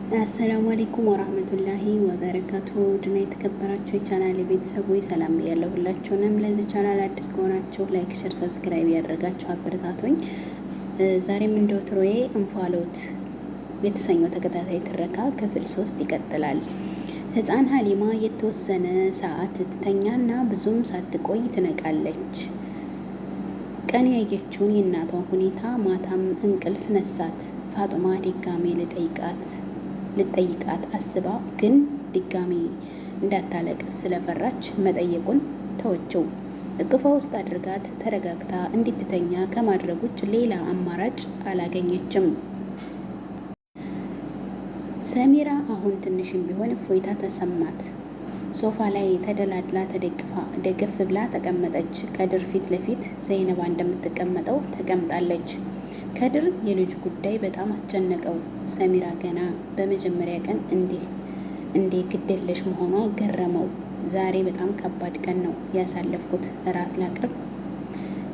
አሰላሙ አለይኩም ወራህመቱላሂ ወበረካቱ። ድና የተከበራችሁ የቻናል ቤተሰቦች ሰላም ብያለሁ። ሁላችሁንም ለዚህ ቻናል አዲስ ከሆናችሁ ላይክ፣ ሸር፣ ሰብስክራይብ ያደረጋችሁ አበረታቱኝ። ዛሬም እንደ ወትሮዬ እንፋሎት የተሰኘው ተከታታይ ትረካ ክፍል 3 ይቀጥላል። ህፃን ሀሊማ የተወሰነ ሰዓት ትተኛና ብዙም ሳትቆይ ትነቃለች። ቀን ያየችውን የእናቷን ሁኔታ ማታም እንቅልፍ ነሳት። ፋጡማ ድጋሜ ልጠይቃት አስባ ግን ድጋሜ እንዳታለቅስ ስለፈራች መጠየቁን ተወችው። እቅፏ ውስጥ አድርጋት ተረጋግታ እንድትተኛ ከማድረግ ውጭ ሌላ አማራጭ አላገኘችም። ሰሚራ አሁን ትንሽም ቢሆን እፎይታ ተሰማት። ሶፋ ላይ ተደላድላ ደገፍ ብላ ተቀመጠች። ከድር ፊት ለፊት ዘይነባ እንደምትቀመጠው ተቀምጣለች። ከድር የልጁ ጉዳይ በጣም አስጨነቀው። ሰሚራ ገና በመጀመሪያ ቀን እንዴ ግደለሽ መሆኗ ገረመው። ዛሬ በጣም ከባድ ቀን ነው ያሳለፍኩት፣ እራት ላቅርብ፣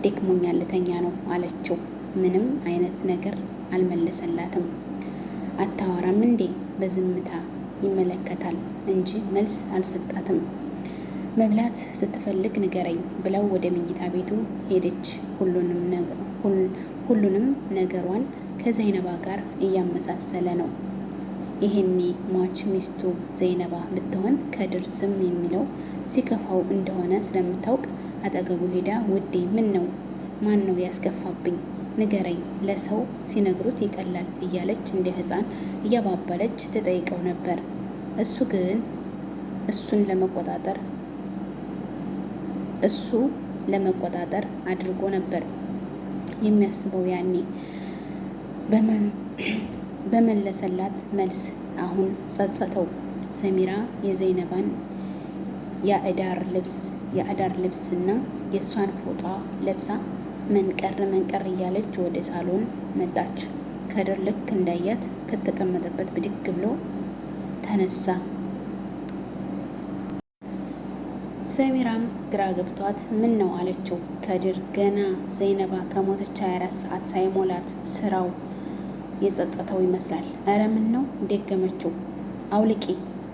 ደክሞኛል፣ ልተኛ ነው አለችው። ምንም አይነት ነገር አልመለሰላትም። አታወራም እንዴ? በዝምታ ይመለከታል እንጂ መልስ አልሰጣትም። መብላት ስትፈልግ ንገረኝ ብለው ወደ መኝታ ቤቱ ሄደች። ሁሉንም ነገሯን ከዘይነባ ጋር እያመሳሰለ ነው። ይሄኔ ሟች ሚስቱ ዘይነባ ብትሆን ከድር ዝም የሚለው ሲከፋው እንደሆነ ስለምታውቅ አጠገቡ ሄዳ ውዴ ምን ነው? ማን ነው ያስከፋብኝ? ንገረኝ፣ ለሰው ሲነግሩት ይቀላል እያለች እንደ ሕፃን እያባበለች ትጠይቀው ነበር። እሱ ግን እሱ ለመቆጣጠር አድርጎ ነበር የሚያስበው። ያኔ በመለሰላት መልስ አሁን ጸጸተው። ሰሚራ የዘይነባን የአዳር ልብስና የእሷን ፎጣ ለብሳ መንቀር እያለች ወደ ሳሎን መጣች። ከድር ልክ እንዳያት ከተቀመጠበት ብድግ ብሎ ተነሳ። ሰሚራም ግራ ገብቷት ምን ነው አለችው። ከድር ገና ዘይነባ ከሞተች 24 ሰዓት ሳይሞላት ስራው የጸጸተው ይመስላል። እረ ምን ነው ደገመችው። አውልቂ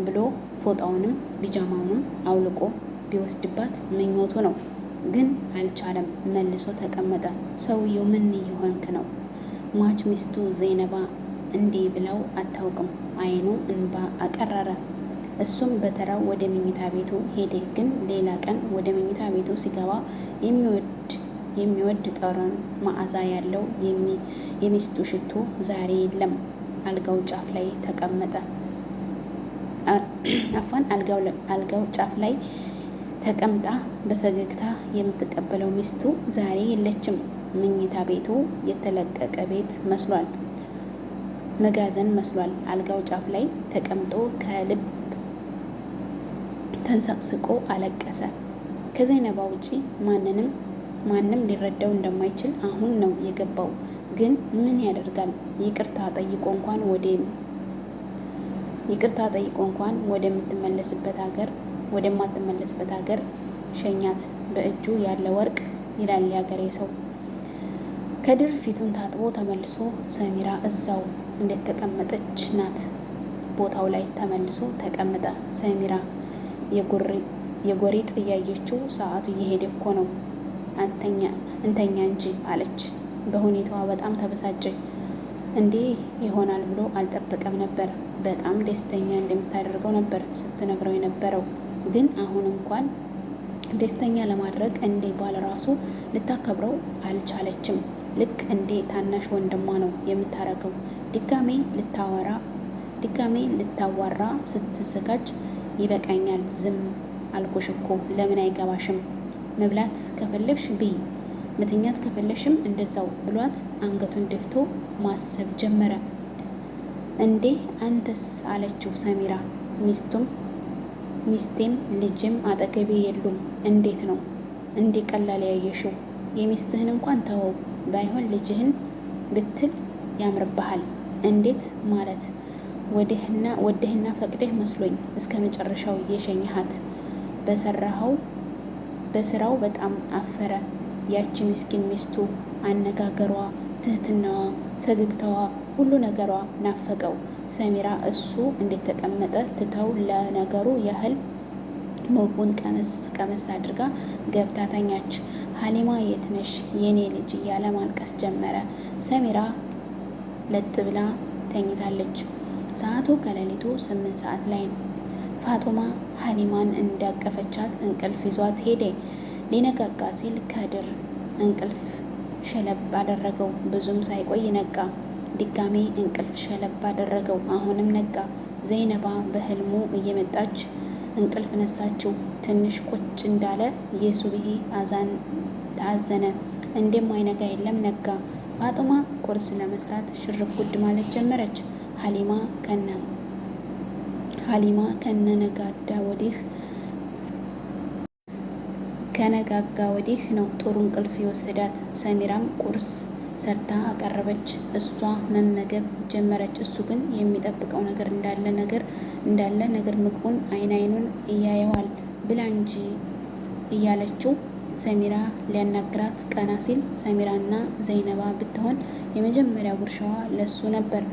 ብሎ ፎጣውንም ቢጃማውንም አውልቆ ቢወስድባት ምኞቱ ነው፣ ግን አልቻለም። መልሶ ተቀመጠ። ሰውየው ምን እየሆንክ ነው? ሟች ሚስቱ ዘይነባ እንዲህ ብለው አታውቅም። አይኑ እንባ አቀረረ። እሱም በተራው ወደ መኝታ ቤቱ ሄደ። ግን ሌላ ቀን ወደ መኝታ ቤቱ ሲገባ የሚወድ ጠረን መዓዛ ያለው የሚስቱ ሽቶ ዛሬ የለም። አልጋው ጫፍ ላይ ተቀመጠ። አልጋው ጫፍ ላይ ተቀምጣ በፈገግታ የምትቀበለው ሚስቱ ዛሬ የለችም። መኝታ ቤቱ የተለቀቀ ቤት መስሏል፣ መጋዘን መስሏል። አልጋው ጫፍ ላይ ተቀምጦ ከልብ ተንሰቅስቆ አለቀሰ። ከዘይነባ ውጪ ማንም ሊረዳው እንደማይችል አሁን ነው የገባው። ግን ምን ያደርጋል? ይቅርታ ጠይቆ እንኳን ወደማትመለስበት ሀገር ሸኛት። በእጁ ያለ ወርቅ ይላል ያገሬ ሰው። ከድር ፊቱን ታጥቦ ተመልሶ ሰሚራ እዛው እንደተቀመጠች ናት። ቦታው ላይ ተመልሶ ተቀመጠ። ሰሚራ የጎሪጥ እያየችው ሰዓቱ እየሄደ እኮ ነው፣ እንተኛ እንጂ አለች። በሁኔታዋ በጣም ተበሳጨ። እንዲህ ይሆናል ብሎ አልጠበቀም ነበር። በጣም ደስተኛ እንደምታደርገው ነበር ስትነግረው የነበረው። ግን አሁን እንኳን ደስተኛ ለማድረግ እንደ ባል ራሱ ልታከብረው አልቻለችም። ልክ እንደ ታናሽ ወንድሟ ነው የምታረገው። ድጋሜ ልታዋራ ስትዘጋጅ ይበቃኛል፣ ዝም አልኩሽ እኮ ለምን አይገባሽም? መብላት ከፈለግሽ ብይ፣ መተኛት ከፈለግሽም እንደዛው ብሏት አንገቱን ደፍቶ ማሰብ ጀመረ። እንዴ አንተስ አለችው ሰሚራ። ሚስቴም ልጅም አጠገቤ የሉም። እንዴት ነው እንዴ ቀላል ያየሽው? የሚስትህን እንኳን ተወው፣ ባይሆን ልጅህን ብትል ያምርብሃል። እንዴት ማለት? ወደህና ፈቅደህ መስሎኝ እስከ መጨረሻው የሸኘሃት። በስራው በጣም አፈረ። ያቺ ምስኪን ሚስቱ አነጋገሯ፣ ትህትናዋ፣ ፈገግታዋ፣ ሁሉ ነገሯ ናፈቀው። ሰሚራ እሱ እንዴት ተቀመጠ ትተው ለነገሩ ያህል ምግቡን ቀመስ ቀመስ አድርጋ ገብታ ተኛች። ሀሊማ የት ነሽ የኔ ልጅ እያለ ማልቀስ ጀመረ። ሰሚራ ለጥ ብላ ተኝታለች። ሰዓቱ ከሌሊቱ 8 ሰዓት ላይ ፋጡማ ሀሊማን እንዳቀፈቻት እንቅልፍ ይዟት ሄደ። ሊነጋጋ ሲል ከድር እንቅልፍ ሸለብ አደረገው። ብዙም ሳይቆይ ነቃ። ድጋሜ እንቅልፍ ሸለብ አደረገው። አሁንም ነቃ። ዘይነባ በህልሙ እየመጣች እንቅልፍ ነሳችው። ትንሽ ቁጭ እንዳለ የሱብሂ አዛን ተአዘነ። እንደም አይነጋ የለም ነጋ። ፋጡማ ቁርስ ለመስራት ሽርብ ጉድ ማለት ጀመረች። ሀሊማ ከነጋጋ ወዲህ ነው ጥሩ እንቅልፍ የወሰዳት። ሰሚራም ቁርስ ሰርታ አቀረበች። እሷ መመገብ ጀመረች። እሱ ግን የሚጠብቀው ነገር እንዳለ ነገር ምግቡን አይኑን እያየዋል። ብላ እንጂ እያለችው ሰሚራ ሊያናግራት ቀና ሲል ሰሚራና ዘይነባ ብትሆን የመጀመሪያ ጉርሻዋ ለሱ ነበር።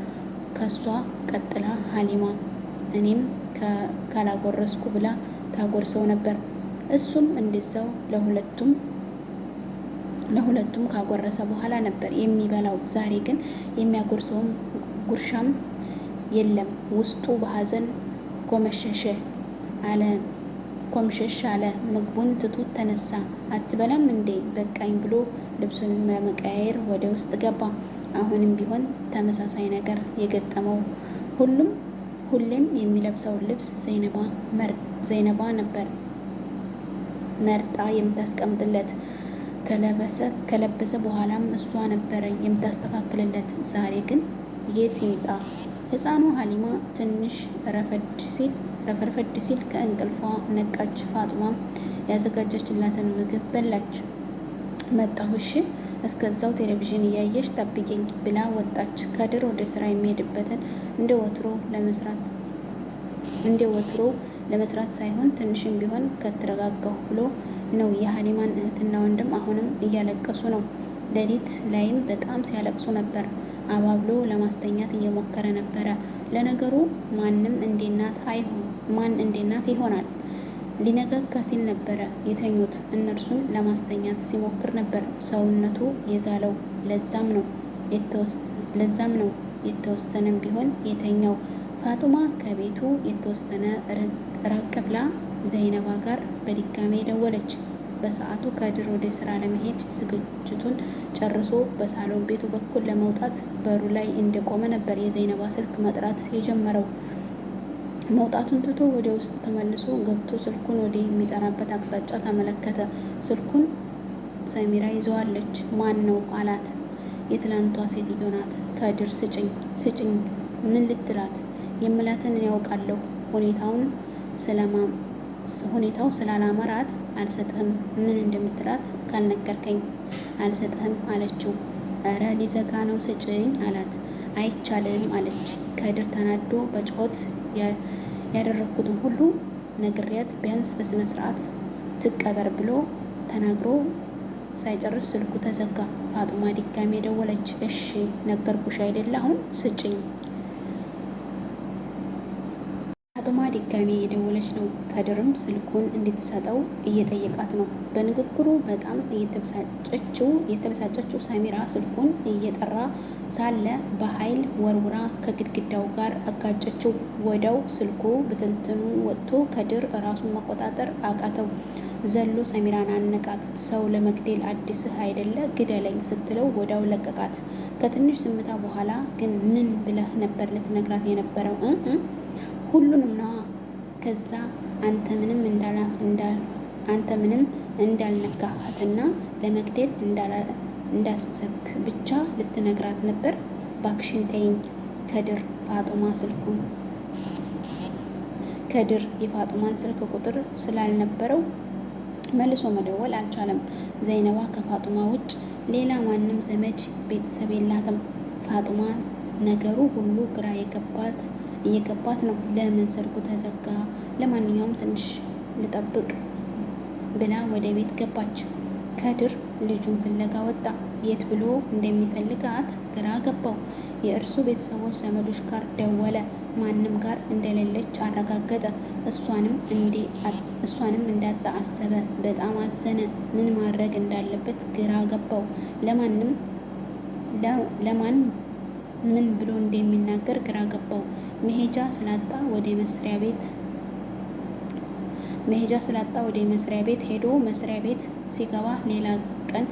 ከሷ ቀጥላ ሀሊማ እኔም ካላጎረስኩ ብላ ታጎርሰው ነበር። እሱም እንደዛው ለሁለቱም ካጎረሰ በኋላ ነበር የሚበላው። ዛሬ ግን የሚያጎርሰውም ጉርሻም የለም። ውስጡ በሀዘን ኮምሸሽ አለ። ምግቡን ትቶት ተነሳ። አትበላም እንዴ በቃኝ ብሎ ልብሱን ለመቀያየር ወደ ውስጥ ገባ። አሁንም ቢሆን ተመሳሳይ ነገር የገጠመው ሁሌም የሚለብሰውን ልብስ ዘይነባ ነበር መርጣ የምታስቀምጥለት። ከለበሰ በኋላም እሷ ነበረ የምታስተካክልለት። ዛሬ ግን የት ይምጣ? ህፃኗ ሀሊማ ትንሽ ረፈርፈድ ሲል ከእንቅልፏ ነቃች። ፋጡማም ያዘጋጀችላትን ምግብ በላች። መጣሁ እሺ፣ እስከዛው ቴሌቪዥን እያየሽ ጠብቂኝ ብላ ወጣች። ከድር ወደ ስራ የሚሄድበትን እንደ ወትሮ ለመስራት ሳይሆን ትንሽም ቢሆን ከተረጋጋሁ ብሎ ነው። የሀሊማን እህትና ወንድም አሁንም እያለቀሱ ነው። ሌሊት ላይም በጣም ሲያለቅሱ ነበር። አባብሎ ለማስተኛት እየሞከረ ነበረ። ለነገሩ ማን እንደ እናት ይሆናል? ሊነጋጋ ሲል ነበረ የተኙት። እነርሱን ለማስተኛት ሲሞክር ነበር ሰውነቱ የዛለው። ለዛም ነው የተወሰነም ቢሆን የተኛው። ፋጡማ ከቤቱ የተወሰነ ራቅ ብላ ዘይነባ ጋር በድጋሜ ደወለች። በሰዓቱ ከድር ወደ ስራ ለመሄድ ዝግጅቱን ጨርሶ በሳሎን ቤቱ በኩል ለመውጣት በሩ ላይ እንደቆመ ነበር የዘይነባ ስልክ መጥራት የጀመረው። መውጣቱን ትቶ ወደ ውስጥ ተመልሶ ገብቶ ስልኩን ወደ የሚጠራበት አቅጣጫ ተመለከተ። ስልኩን ሰሚራ ይዘዋለች። ማን ነው አላት። የትላንቷ ሴትዮ ናት። ከድር ስጭኝ። ምን ልትላት? የምላትን ያውቃለሁ። ሁኔታው ስላላመራት አልሰጥህም። ምን እንደምትላት ካልነገርከኝ አልሰጥህም አለችው። እረ ሊዘጋ ነው ስጭኝ አላት። አይቻልም አለች። ከድር ተናዶ በጮት ያደረግኩትን ሁሉ ነግሪያት ቢያንስ በስነ ስርዓት ትቀበር ብሎ ተናግሮ ሳይጨርስ ስልኩ ተዘጋ። ፋጡማ ድጋሜ ደወለች። እሺ ነገርኩሽ አይደለ አሁን ስጭኝ። ፋጡማ ድጋሜ የደወለች ነው። ከድርም ስልኩን እንድትሰጠው እየጠየቃት ነው። በንግግሩ በጣም የተበሳጨችው ሰሚራ ስልኩን እየጠራ ሳለ በኃይል ወርውራ ከግድግዳው ጋር አጋጨችው። ወዲያው ስልኩ ብትንትኑ ወጥቶ ከድር ራሱን መቆጣጠር አቃተው። ዘሎ ሰሚራን አነቃት። ሰው ለመግደል አዲስህ አይደለ ግደለኝ ስትለው ወዲያው ለቀቃት። ከትንሽ ዝምታ በኋላ ግን ምን ብለህ ነበር ልትነግራት የነበረው? ሁሉንም ነዋ። ከዛ አንተ ምንም እንዳልነካሃትና ለመግደል እንዳሰብክ ብቻ ልትነግራት ነበር። ባክሽን ተይኝ። ከድር የፋጡማን ስልክ ቁጥር ስላልነበረው መልሶ መደወል አልቻለም። ዘይነባ ከፋጡማ ውጭ ሌላ ማንም ዘመድ ቤተሰብ የላትም። ፋጡማ ነገሩ ሁሉ ግራ እየገባት ነው። ለምን ስልኩ ተዘጋ? ለማንኛውም ትንሽ ልጠብቅ ብላ ወደ ቤት ገባች። ከድር ልጁን ፍለጋ ወጣ። የት ብሎ እንደሚፈልጋት ግራ ገባው። የእርሱ ቤተሰቦች ዘመዶች ጋር ደወለ። ማንም ጋር እንደሌለች አረጋገጠ። እሷንም እንዳጣ አሰበ። በጣም አዘነ። ምን ማድረግ እንዳለበት ግራ ገባው። ለማን ምን ብሎ እንደሚናገር ግራ ገባው። መሄጃ ስላጣ ወደ መስሪያ ቤት ሄዶ መስሪያ ቤት ሲገባ ሌላ ቀን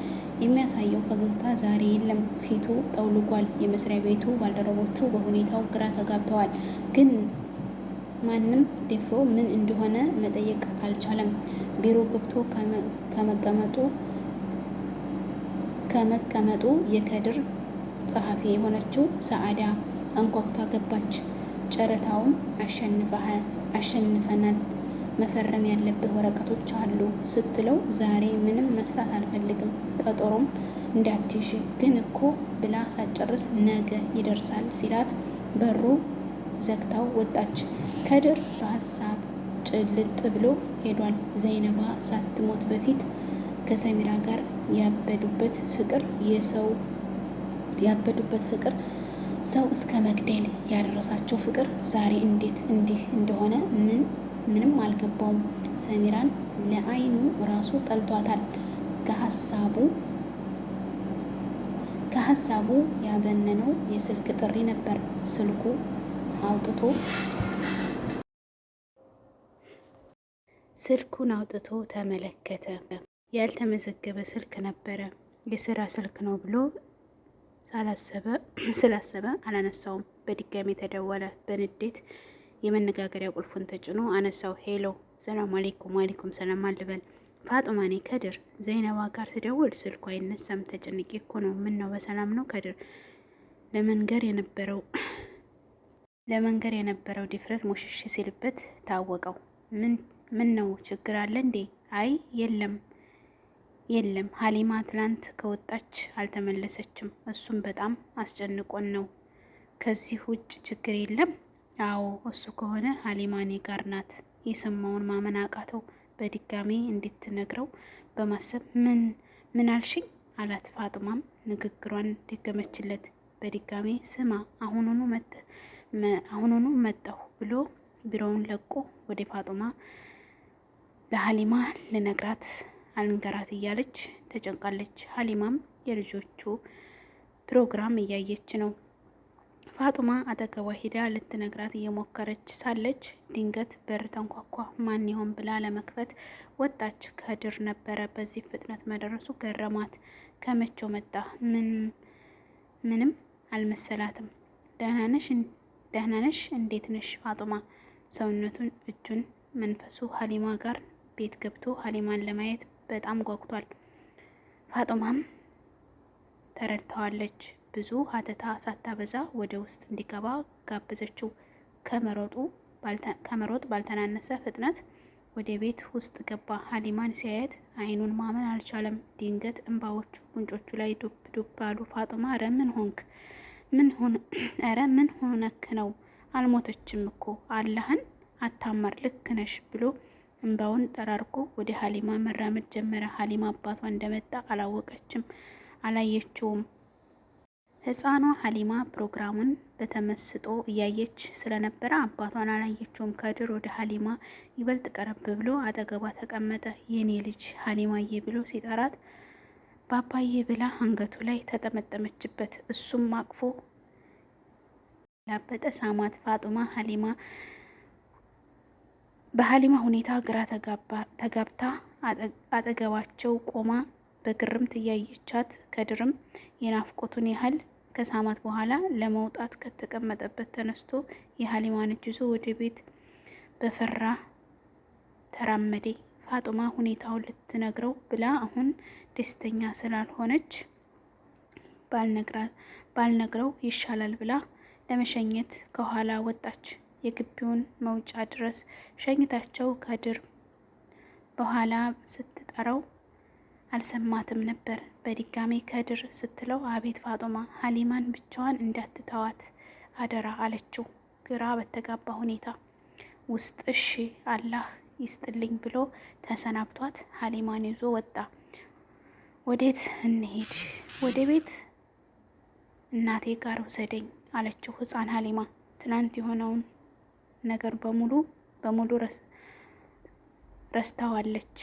የሚያሳየው ፈገግታ ዛሬ የለም። ፊቱ ጠውልጓል። የመስሪያ ቤቱ ባልደረቦቹ በሁኔታው ግራ ተጋብተዋል። ግን ማንም ደፍሮ ምን እንደሆነ መጠየቅ አልቻለም። ቢሮ ገብቶ ከመቀመጡ የከድር ጸሐፊ የሆነችው ሰዓዳ አንኳኩታ ገባች። ጨረታውን አሸንፈናል፣ መፈረም ያለብህ ወረቀቶች አሉ ስትለው ዛሬ ምንም መስራት አልፈልግም፣ ቀጠሮም እንዳትይዥ ግን እኮ ብላ ሳትጨርስ ነገ ይደርሳል ሲላት በሩ ዘግታው ወጣች። ከድር በሀሳብ ጭልጥ ብሎ ሄዷል። ዘይነባ ሳትሞት በፊት ከሰሚራ ጋር ያበዱበት ፍቅር ሰው እስከ መግደል ያደረሳቸው ፍቅር ዛሬ እንዴት እንዲህ እንደሆነ ምንም አልገባውም። ሰሚራን ለአይኑ ራሱ ጠልቷታል። ከሀሳቡ ያበነነው የስልክ ጥሪ ነበር። ስልኩን አውጥቶ ተመለከተ። ያልተመዘገበ ስልክ ነበረ። የስራ ስልክ ነው ብሎ ስላሰበ አላነሳውም። በድጋሚ ተደወለ። በንዴት የመነጋገሪያ ቁልፉን ተጭኖ አነሳው። ሄሎ፣ ሰላም አሌይኩም። ዋሌይኩም ሰላም አልበል። ፋጡማ ነኝ ከድር። ዘይነባ ጋር ስደውል ስልኩ አይነሳም። ተጨንቄ እኮ ነው። ምን ነው በሰላም ነው ከድር? ለመንገር የነበረው ድፍረት ሙሽሽ ሲልበት ታወቀው። ምን ነው ችግር አለ እንዴ? አይ የለም ሀሊማ ትላንት ከወጣች አልተመለሰችም። እሱም በጣም አስጨንቆን ነው። ከዚህ ውጭ ችግር የለም? አዎ እሱ ከሆነ ሀሊማ እኔ ጋር ናት። የሰማውን ማመን አቃተው። በድጋሚ እንድትነግረው በማሰብ ምን አልሽኝ አላት። ፋጡማም ንግግሯን ደገመችለት። በድጋሚ ስማ አሁኑኑ መጣሁ ብሎ ቢሮውን ለቆ ወደ ፋጡማ ለሀሊማ አልንገራት እያለች ተጨንቃለች። ሀሊማም የልጆቹ ፕሮግራም እያየች ነው። ፋጡማ አጠገቧ ሄዳ ልትነግራት እየሞከረች ሳለች ድንገት በር ተንኳኳ። ማን ይሆን ብላ ለመክፈት ወጣች። ከድር ነበረ። በዚህ ፍጥነት መድረሱ ገረማት። ከመቼው መጣ? ምንም አልመሰላትም። ደህና ነሽ? እንዴት ነሽ ፋጡማ? ሰውነቱን፣ እጁን፣ መንፈሱ ሀሊማ ጋር ቤት ገብቶ ሀሊማን ለማየት በጣም ጓጉቷል። ፋጡማም ተረድተዋለች። ብዙ ሀተታ ሳታበዛ ወደ ውስጥ እንዲገባ ጋበዘችው። ከመሮጥ ባልተናነሰ ፍጥነት ወደ ቤት ውስጥ ገባ። ሀሊማን ሲያየት አይኑን ማመን አልቻለም። ድንገት እንባዎቹ ጉንጮቹ ላይ ዱብ ዱብ አሉ። ፋጡማ ኧረ ምን ሆነክ ነው? አልሞተችም እኮ አላህን አታማር፣ ልክ ነሽ ብሎ እንባውን ጠራርጎ ወደ ሀሊማ መራመድ ጀመረ። ሀሊማ አባቷ እንደመጣ አላየችውም። ህፃኗ ሀሊማ ፕሮግራሙን በተመስጦ እያየች ስለነበረ አባቷን አላየችውም። ከድር ወደ ሀሊማ ይበልጥ ቀረብ ብሎ አጠገቧ ተቀመጠ። የኔ ልጅ ሀሊማዬ ብሎ ሲጠራት ባባዬ ብላ አንገቱ ላይ ተጠመጠመችበት። እሱም አቅፎ ላበጠ ሳማት። ፋጡማ በሀሊማ ሁኔታ ግራ ተጋብታ አጠገባቸው ቆማ በግርምት እያየቻት፣ ከድርም የናፍቆቱን ያህል ከሳማት በኋላ ለመውጣት ከተቀመጠበት ተነስቶ የሀሊማን እጅ ይዞ ወደ ቤት በፈራ ተራመደ። ፋጡማ ሁኔታውን ልትነግረው ብላ አሁን ደስተኛ ስላልሆነች ባልነግረው ይሻላል ብላ ለመሸኘት ከኋላ ወጣች። የግቢውን መውጫ ድረስ ሸኝታቸው ከድር በኋላ ስትጠራው አልሰማትም ነበር። በድጋሚ ከድር ስትለው አቤት ፋጡማ፣ ሀሊማን ብቻዋን እንዳትተዋት አደራ አለችው ግራ በተጋባ ሁኔታ ውስጥ። እሺ አላህ ይስጥልኝ ብሎ ተሰናብቷት ሀሊማን ይዞ ወጣ። ወዴት እንሄድ? ወደ ቤት እናቴ ጋር ውሰደኝ አለችው ህፃን ሀሊማ። ትናንት የሆነውን ነገር በሙሉ ረስታዋለች።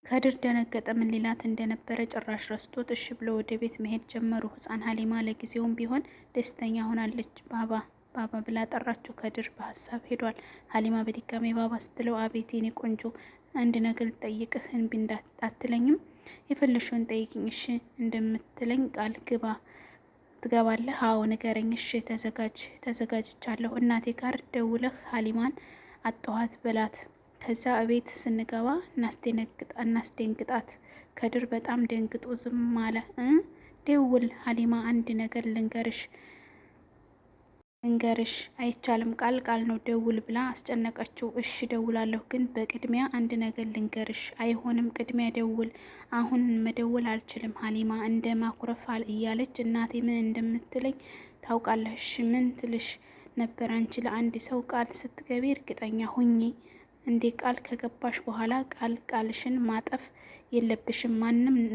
ከድር ደነገጠ። ምን ሊላት እንደነበረ ጭራሽ ረስቶት እሺ ብሎ ወደ ቤት መሄድ ጀመሩ። ህፃን ሀሊማ ለጊዜውም ቢሆን ደስተኛ ሆናለች። ባባ ባባ ብላ ጠራችው። ከድር በሀሳብ ሄዷል። ሀሊማ በድጋሚ ባባ ስትለው አቤት የኔ ቆንጆ አንድ ነገር ልጠይቅህ እምቢ አትለኝም? የፈለሽውን ጠይቅኝ እሺ እንደምትለኝ ቃል ግባ። ትገባለህ? አዎ ንገረኝ። እሺ ተዘጋጅቻለሁ። እናቴ ጋር ደውለህ ሀሊማን አጠዋት በላት። ከዛ እቤት ስንገባ እናስደንግጣት። ከድር በጣም ደንግጦ ዝም አለ። ደውል ሀሊማ አንድ ነገር ልንገርሽ አይቻልም፣ ቃል ነው ደውል ብላ አስጨነቀችው። እሺ ደውላለሁ፣ ግን በቅድሚያ አንድ ነገር ልንገርሽ። አይሆንም፣ ቅድሚያ ደውል። አሁን መደወል አልችልም ሀሊማ እንደ ማኩረፋል እያለች እናቴ ምን እንደምትለኝ ታውቃለሽ? ምን ትልሽ ነበር? አንቺ ለአንድ ሰው ቃል ስትገቢ እርግጠኛ ሁኚ። እንዴ ቃል ከገባሽ በኋላ ቃልሽን ማጠፍ የለብሽም።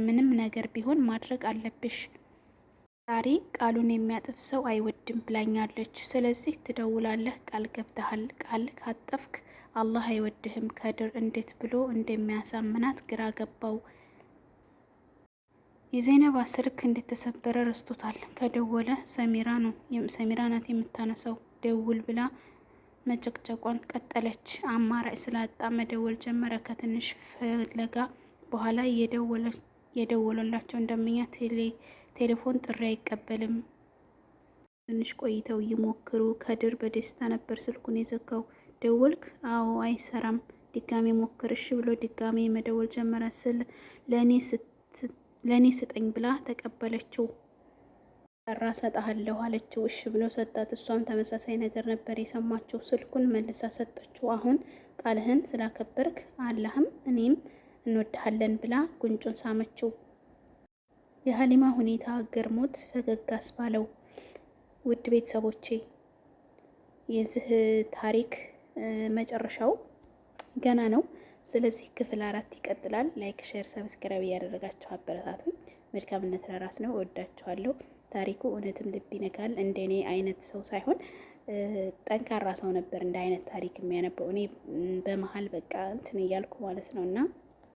ምንም ነገር ቢሆን ማድረግ አለብሽ። ዛሬ ቃሉን የሚያጥፍ ሰው አይወድም ብላኛለች። ስለዚህ ትደውላለህ። ቃል ገብተሃል። ቃል ካጠፍክ አላህ አይወድህም። ከድር እንዴት ብሎ እንደሚያሳምናት ግራ ገባው። የዘይነባ ስልክ እንደተሰበረ ረስቶታል። ከደወለ ሰሚራ ናት የምታነሳው። ደውል ብላ መጨቅጨቋን ቀጠለች። አማራጭ ስላጣ መደወል ጀመረ። ከትንሽ ፍለጋ በኋላ የደወለላቸው እንደምኛ ቴሌፎን ጥሪ አይቀበልም። ትንሽ ቆይተው ይሞክሩ። ከድር በደስታ ነበር ስልኩን የዘጋው። ደወልክ? አዎ አይሰራም። ድጋሜ ሞክር። እሺ ብሎ ድጋሜ መደወል ጀመረ። ለእኔ ስጠኝ ብላ ተቀበለችው። ጠራ። ሰጣለሁ አለችው። እሺ ብሎ ሰጣት። እሷም ተመሳሳይ ነገር ነበር የሰማችው። ስልኩን መልሳ ሰጠችው። አሁን ቃልህን ስላከበርክ አላህም እኔም እንወድሃለን ብላ ጉንጩን ሳመችው። የሀሊማ ሁኔታ ገርሞት ፈገግ አስባለው። ውድ ቤተሰቦቼ የዚህ ታሪክ መጨረሻው ገና ነው። ስለዚህ ክፍል 4 ይቀጥላል። ላይክ፣ ሼር፣ ሰብስክራይብ እያደረጋችሁ አበረታቱኝ። መልካምነት ለራስ ነው። እወዳችኋለሁ። ታሪኩ እውነትም ልብ ይነካል። እንደኔ አይነት ሰው ሳይሆን ጠንካራ ሰው ነበር እንደ አይነት ታሪክ የሚያነበው። እኔ በመሀል በቃ እንትን እያልኩ ማለት ነው እና